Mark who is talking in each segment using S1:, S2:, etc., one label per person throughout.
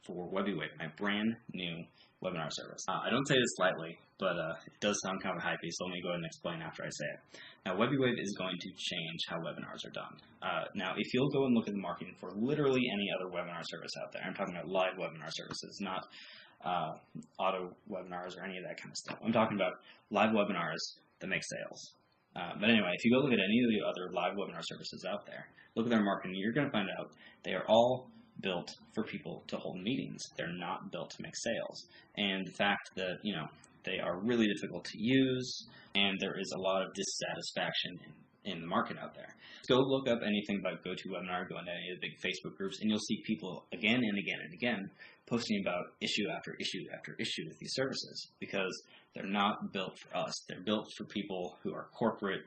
S1: for WebiWave, my brand new webinar service. I don't say this lightly, but it does sound kind of hypey, so let me go ahead and explain after I say it. Now, WebiWave is going to change how webinars are done. Now, if you'll go and look at the marketing for literally any other webinar service out there, I'm talking about live webinar services, not auto webinars or any of that kind of stuff. I'm talking about live webinars that make sales. But anyway, if you go look at any of the other live webinar services out there, look at their marketing, you're going to find out they are all built for people to hold meetings. They're not built to make sales. And the fact that, they are really difficult to use, and there is a lot of dissatisfaction in the market out there. Go look up anything about GoToWebinar, go into any of the big Facebook groups, and you'll see people again and again and again posting about issue after issue after issue with these services, because they're not built for us. They're built for people who are corporate,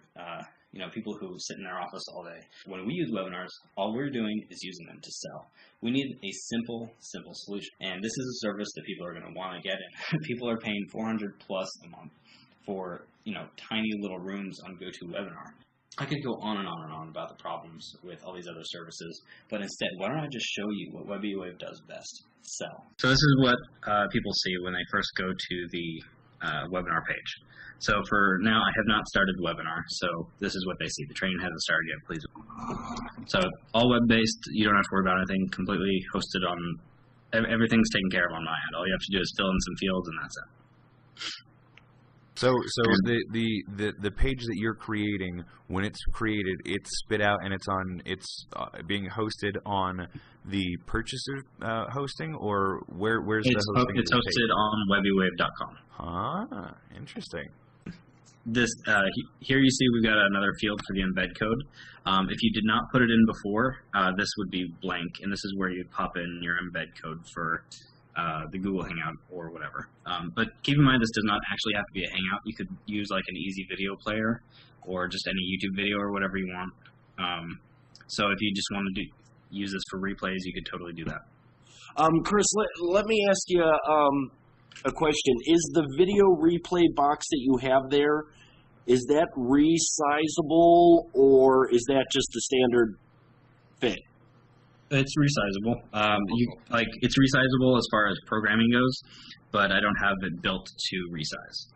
S1: people who sit in their office all day. When we use webinars, all we're doing is using them to sell. We need a simple solution. And this is a service that people are going to want to get in. People are paying $400+ a month for, tiny little rooms on GoToWebinar. I could go on and on and on about the problems with all these other services, but instead, why don't I just show you what WebiWave does best? Sell. So this is what people see when they first go to the webinar page. So for now, I have not started the webinar, so this is what they see. The training hasn't started yet, please. So all web-based, you don't have to worry about anything, completely hosted on, everything's taken care of on my end. All you have to do is fill in some fields, and that's it.
S2: So the page that you're creating, when it's created, it's spit out and it's being hosted on the purchaser hosting, or where's the hosting?
S1: It's hosted on WebiWave.com.
S2: Ah, interesting.
S1: This here you see we've got another field for the embed code. If you did not put it in before, this would be blank, and this is where you pop in your embed code for the Google Hangout or whatever. But keep in mind, this does not actually have to be a Hangout. You could use like an easy video player or just any YouTube video or whatever you want. So if you just want to use this for replays, you could totally do that.
S3: Chris, let me ask you a question. Is the video replay box that you have there, is that resizable, or is that just a standard fit?
S1: It's resizable. It's resizable as far as programming goes, but I don't have it built to resize.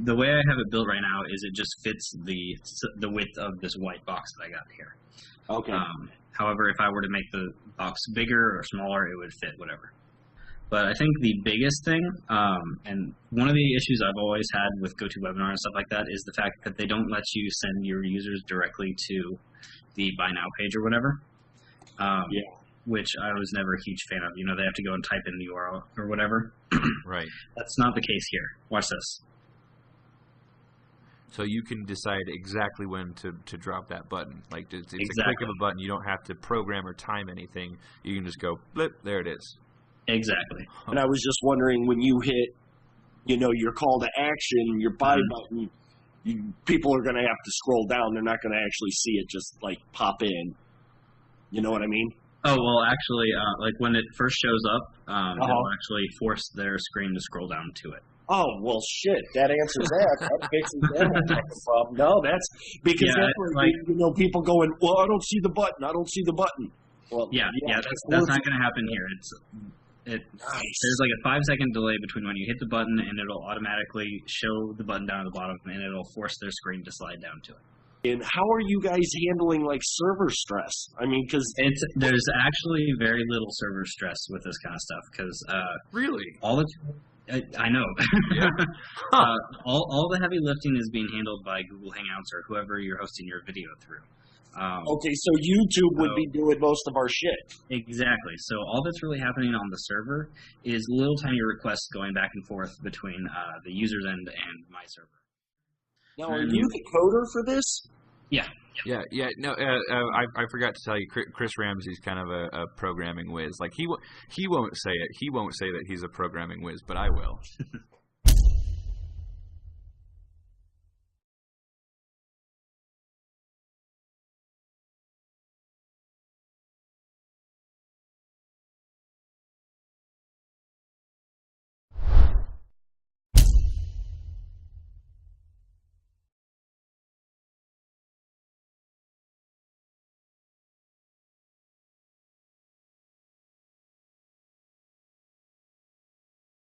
S1: The way I have it built right now is it just fits the width of this white box that I got here.
S3: Okay.
S1: However, if I were to make the box bigger or smaller, it would fit whatever. But I think the biggest thing, and one of the issues I've always had with GoToWebinar and stuff like that, is the fact that they don't let you send your users directly to the Buy Now page or whatever. Which I was never a huge fan of. They have to go and type in the URL or whatever.
S2: Right.
S1: That's not the case here. Watch this.
S2: So you can decide exactly when to drop that button. Like it's
S1: exactly.
S2: A click of a button. You don't have to program or time anything. You can just go, blip, there it is.
S1: Exactly.
S3: And I was just wondering, when you hit, your call to action, your buy button, people are going to have to scroll down. They're not going to actually see it just like pop in. You know what I mean?
S1: Oh, well, actually, when it first shows up, it'll actually force their screen to scroll down to it.
S3: Oh, well, shit, that answers that. That fixes that problem. No, that's because that's where, people going, well, I don't see the button. I don't see the button. Well,
S1: that's not going to happen here. Nice. There's like a 5-second delay between when you hit the button and it'll automatically show the button down at the bottom, and it'll force their screen to slide down to it.
S3: And how are you guys handling server stress? I mean, because
S1: there's actually very little server stress with this kind of stuff. Because
S2: really,
S1: I know.
S2: Yeah.
S1: All the heavy lifting is being handled by Google Hangouts or whoever you're hosting your video through.
S3: Okay, so YouTube would be doing most of our shit.
S1: Exactly. So all that's really happening on the server is little tiny requests going back and forth between the user's end and my server.
S3: Now, are you the coder for this?
S1: Yeah.
S2: No, I forgot to tell you, Chris Ramsey's kind of a programming whiz. Like he won't say it. He won't say that he's a programming whiz, but I will.